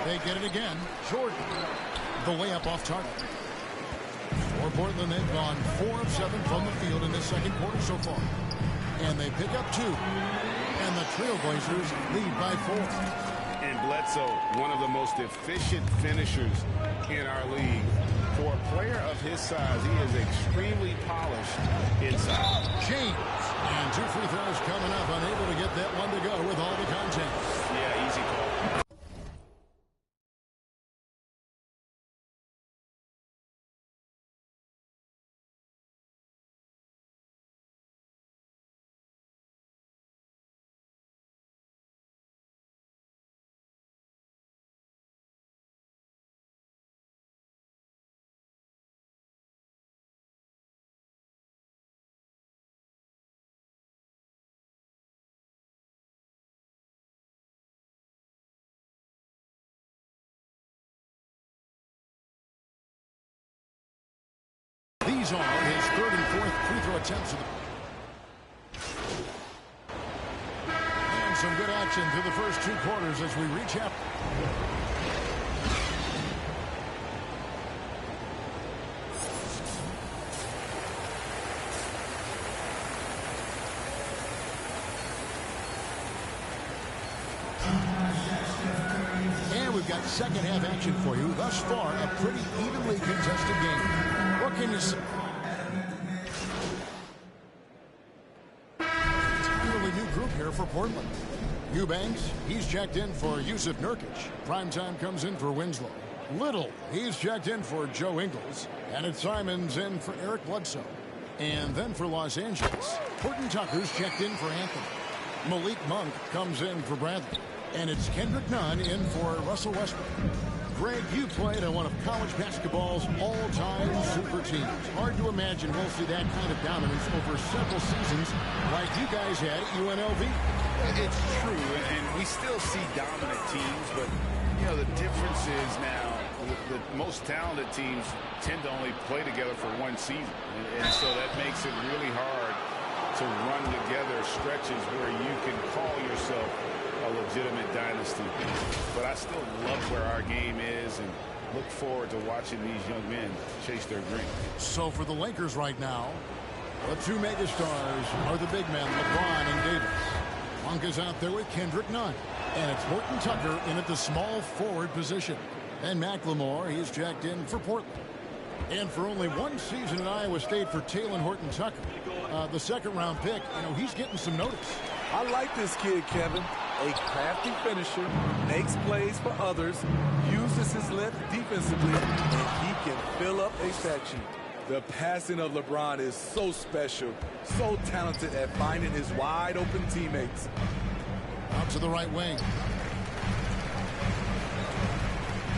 They get it again. Jordan. The layup off target. For Portland, they've gone 4 of 7 from the field in this second quarter so far. And they pick up 2. And the Trailblazers lead by 4. And Bledsoe, one of the most efficient finishers in our league. For a player of his size, he is extremely polished inside. James. And 2 free throws coming up. Unable to get that one to go with all the contact. Yeah, easy call. These are his 3rd and 4th free throw attempts. And some good action through the first 2 quarters as we reach up. And we've got second half action for you. Thus far, a pretty evenly contested game. What can you say? Entirely new group here for Portland. Eubanks, he's checked in for Yusuf Nurkic. Primetime comes in for Winslow. Little, he's checked in for Joe Ingles. And it's Simons in for Eric Bledsoe. And then for Los Angeles, Horton Tucker's checked in for Anthony. Malik Monk comes in for Bradley. And it's Kendrick Nunn in for Russell Westbrook. Greg, you played on one of college basketball's all-time super teams. Hard to imagine we'll see that kind of dominance over several seasons like you guys had at UNLV. It's true, and we still see dominant teams, but, you know, the difference is now the most talented teams tend to only play together for one season, and so that makes it really hard to run together stretches where you can call yourself a legitimate dynasty. But I still love where our game is and look forward to watching these young men chase their dream. So for the Lakers right now, the 2 megastars are the big men, LeBron and Davis. Monk is out there with Kendrick Nunn. And it's Horton Tucker in at the small forward position. And McLemore, he's checked in for Portland. And for only 1 season in Iowa State for Talen Horton Tucker, the second-round pick, you know, he's getting some notice. I like this kid, Kevin. A crafty finisher, makes plays for others, uses his length defensively, and he can fill up a stat sheet. The passing of LeBron is so special, so talented at finding his wide-open teammates. Out to the right wing.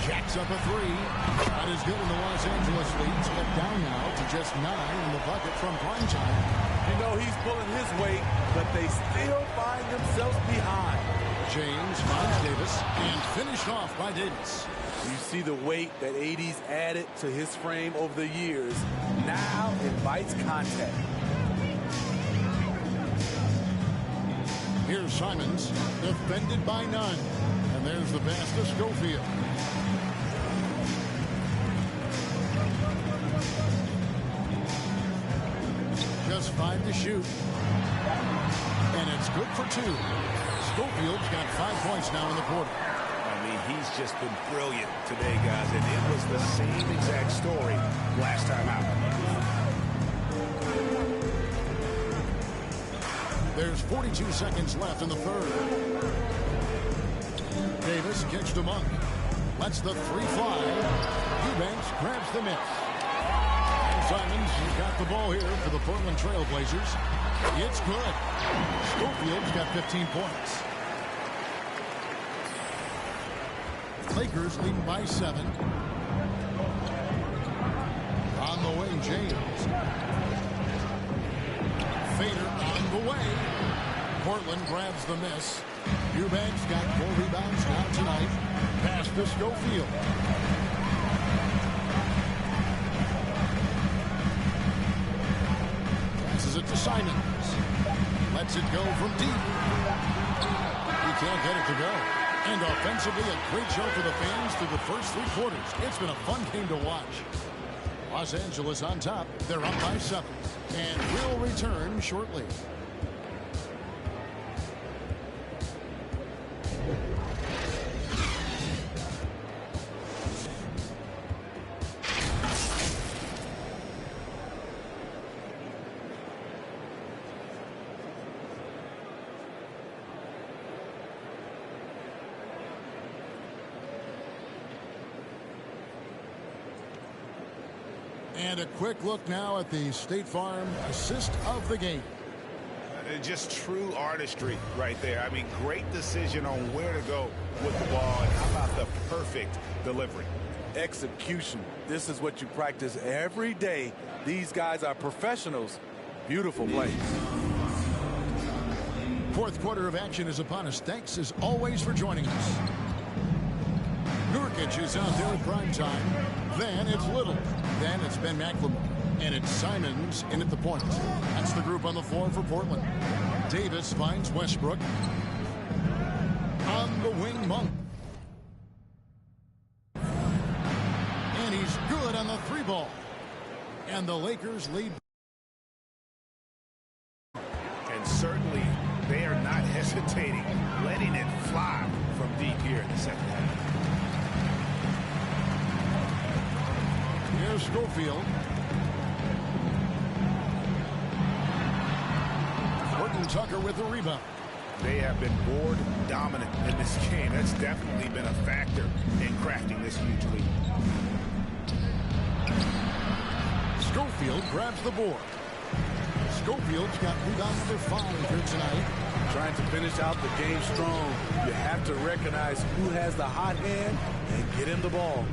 Jacks up a 3. Not as good in the Los Angeles lead. Step down now to just 9 in the bucket from primetime. You know he's pulling his weight, but they still find themselves behind. James finds Davis and finished off by Davis. You see the weight that AD's added to his frame over the years. Now invites contact. Here's Simons, defended by Nunn. And there's the pass to Schofield. Just 5 to shoot. And it's good for 2. Schofield's got 5 points now in the quarter. I mean, he's just been brilliant today, guys, and it was the same exact story last time out. There's 42 seconds left in the 3rd. Davis kicks to Monk. Lets the 3 fly. Eubanks grabs the miss. And Simons has got the ball here for the Portland Trail Blazers. It's good. Schofield's got 15 points. Lakers leading by 7. On the way, James. Fader on the way. Portland grabs the miss. Eubanks got 4 rebounds now tonight. Pass to Schofield. Passes it to Simons. Lets it go from deep. He can't get it to go. And offensively, a great show for the fans through the first 3 quarters. It's been a fun game to watch. Los Angeles on top. They're up by 7. And will return shortly. And a quick look now at the State Farm assist of the game. Just true artistry right there. I mean, great decision on where to go with the ball. And how about the perfect delivery? Execution. This is what you practice every day. These guys are professionals. Beautiful plays. Fourth quarter of action is upon us. Thanks as always for joining us. Nurkic is out there at prime time. Then it's Little. Then it's Ben McLemore. And it's Simons in at the point. That's the group on the floor for Portland. Davis finds Westbrook. On the wing, Monk. And he's good on the 3-ball. And the Lakers lead. And certainly they are not hesitating, letting it fly from deep here in the second half. Here's Schofield. Tucker with the rebound. They have been board dominant in this game. That's definitely been a factor in crafting this huge lead. Schofield grabs the board. Schofield's got rebound number 5 here tonight. Trying to finish out the game strong. You have to recognize who has the hot hand and get him the ball.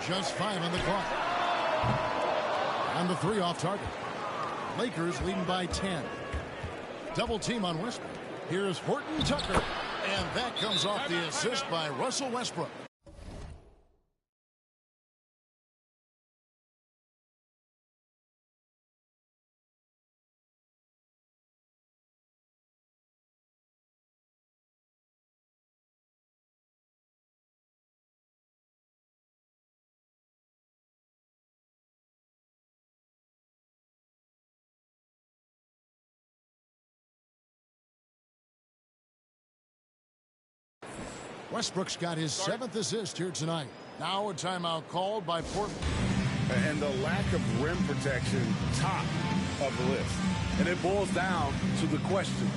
Just 5 on the clock. And the 3 off target. Lakers leading by 10. Double team on Westbrook. Here's Horton Tucker. And that comes off the assist by Russell Westbrook. Westbrook's got his 7th assist here tonight. Now a timeout called by Portland. And the lack of rim protection, top of the list. And it boils down to the question.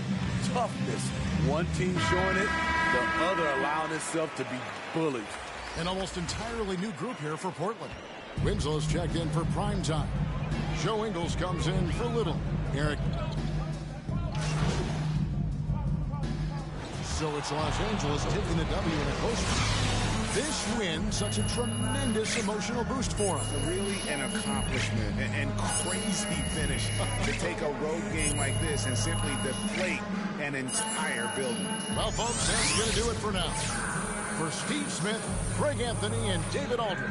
Toughness. One team showing it, the other allowing itself to be bullied. An almost entirely new group here for Portland. Winslow's checked in for prime time. Joe Ingles comes in for Little. Eric. So it's Los Angeles taking the W in a close one. This win, such a tremendous emotional boost for them. Really an accomplishment and crazy finish to take a road game like this and simply deflate an entire building. Well, folks, that's going to do it for now. For Steve Smith, Craig Anthony, and David Aldridge,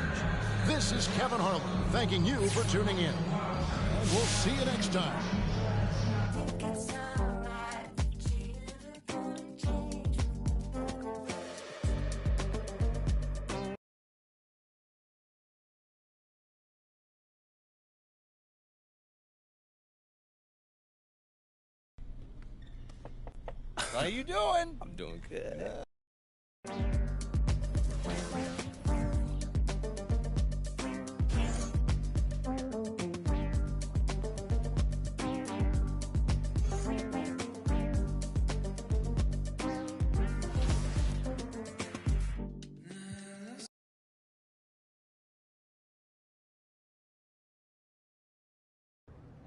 this is Kevin Harlan thanking you for tuning in. And we'll see you next time. How you doing? I'm doing good.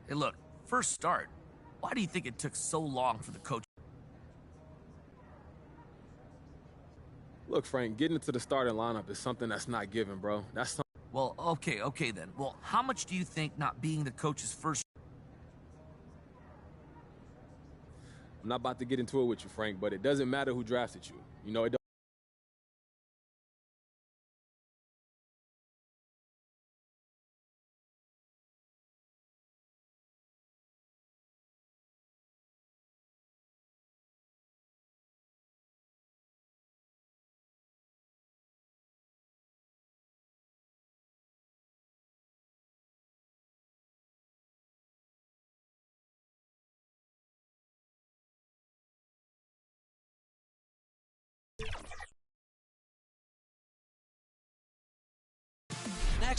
Hey, look, first start. Why do you think it took so long for the coach? Look, Frank, getting into the starting lineup is something that's not given, bro. That's something. Well, okay then. Well, how much do you think not being the coach's first? I'm not about to get into it with you, Frank, but it doesn't matter who drafted you. You know, it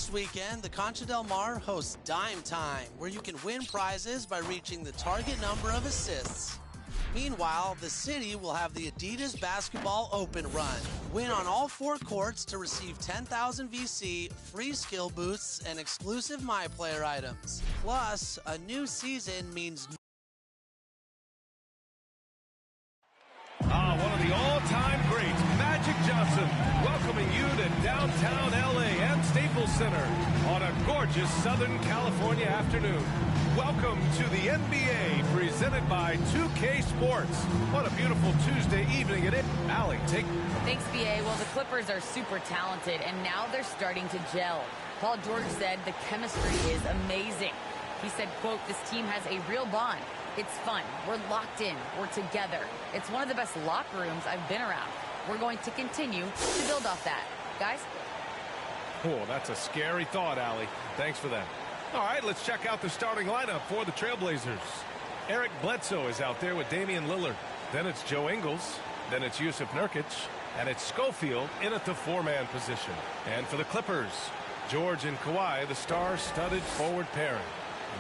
Next weekend, the Concha Del Mar hosts Dime Time, where you can win prizes by reaching the target number of assists. Meanwhile, the city will have the Adidas Basketball Open Run. Win on all 4 courts to receive 10,000 VC, free skill boosts, and exclusive MyPlayer items. Plus, a new season means one of the all-time greats, Magic Johnson, welcoming you to downtown LA and Staples Center on a gorgeous Southern California afternoon. Welcome to the NBA, presented by 2K Sports. What a beautiful Tuesday evening it is. Allie, take... Thanks, BA. Well, the Clippers are super talented, and now they're starting to gel. Paul George said the chemistry is amazing. He said, quote, "This team has a real bond. It's fun. We're locked in. We're together. It's one of the best locker rooms I've been around. We're going to continue to build off that." Guys? Oh, that's a scary thought, Allie. Thanks for that. All right, let's check out the starting lineup for the Trailblazers. Eric Bledsoe is out there with Damian Lillard. Then it's Joe Ingles. Then it's Yusuf Nurkic. And it's Schofield in at the 4-man position. And for the Clippers, George and Kawhi, the star-studded forward pairing.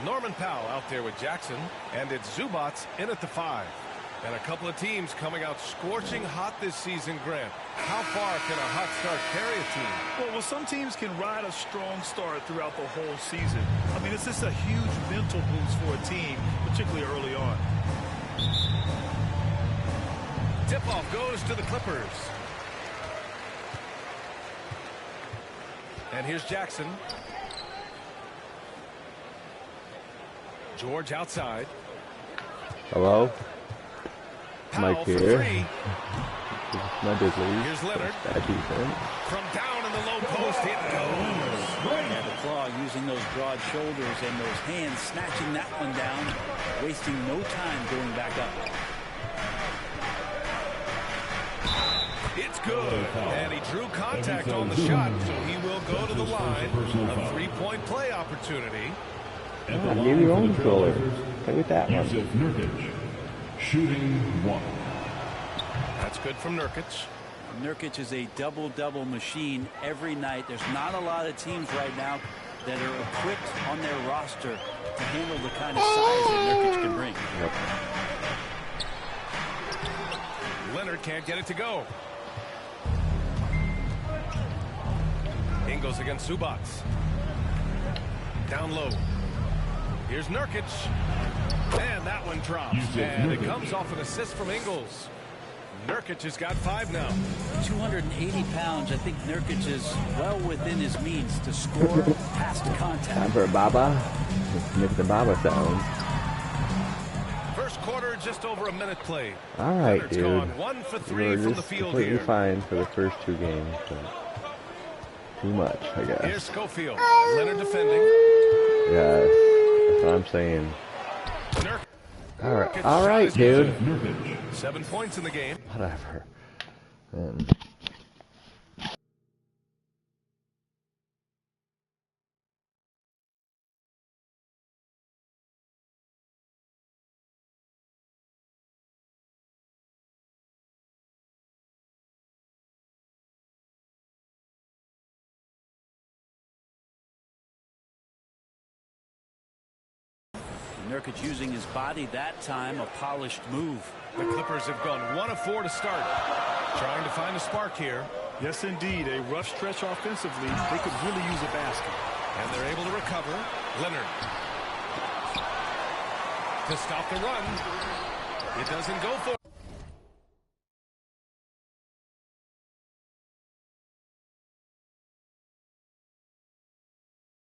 Norman Powell out there with Jackson, and it's Zubats in at the 5. And a couple of teams coming out scorching hot this season, Grant. How far can a hot start carry a team? Well, some teams can ride a strong start throughout the whole season. I mean, it's just a huge mental boost for a team, particularly early on. Tip-off goes to the Clippers. And here's Jackson. George outside. Hello? Mike Powell here. for 3. My big lead. Here's Leonard. Bad defense. From down in the low post, it goes. Yeah, the Claw using those broad shoulders and those hands, snatching that one down, wasting no time going back up. It's good. And he drew contact on the shot, so he will go to the line. A 3-point play opportunity. I gave you own controller. Play with that one. Nurkic, shooting 1. That's good from Nurkic. Nurkic is a double-double machine every night. There's not a lot of teams right now that are equipped on their roster to handle the kind of size that Nurkic can bring. Yep. Leonard can't get it to go. Ingles against Zubats. Down low. Here's Nurkic. And that one drops. And it comes off an assist from Ingles. Nurkic has got 5 now. 280 pounds. I think Nurkic is well within his means to score past contact. Time for a Baba. Let's make the Baba sound. First quarter, just over a minute played. All right, Leonard's dude. gone 1 for 3 from the field completely here. fine for the first 2 games. But too much, I guess. Here's Schofield. Leonard defending. Yes, that's what I'm saying. All right, dude. 7 points in the game. Whatever. Man. Nurkic using his body that time, a polished move. The Clippers have gone 1 of 4 to start. Trying to find a spark here. Yes, indeed. A rough stretch offensively. They could really use a basket. And they're able to recover. Leonard. To stop the run. It doesn't go for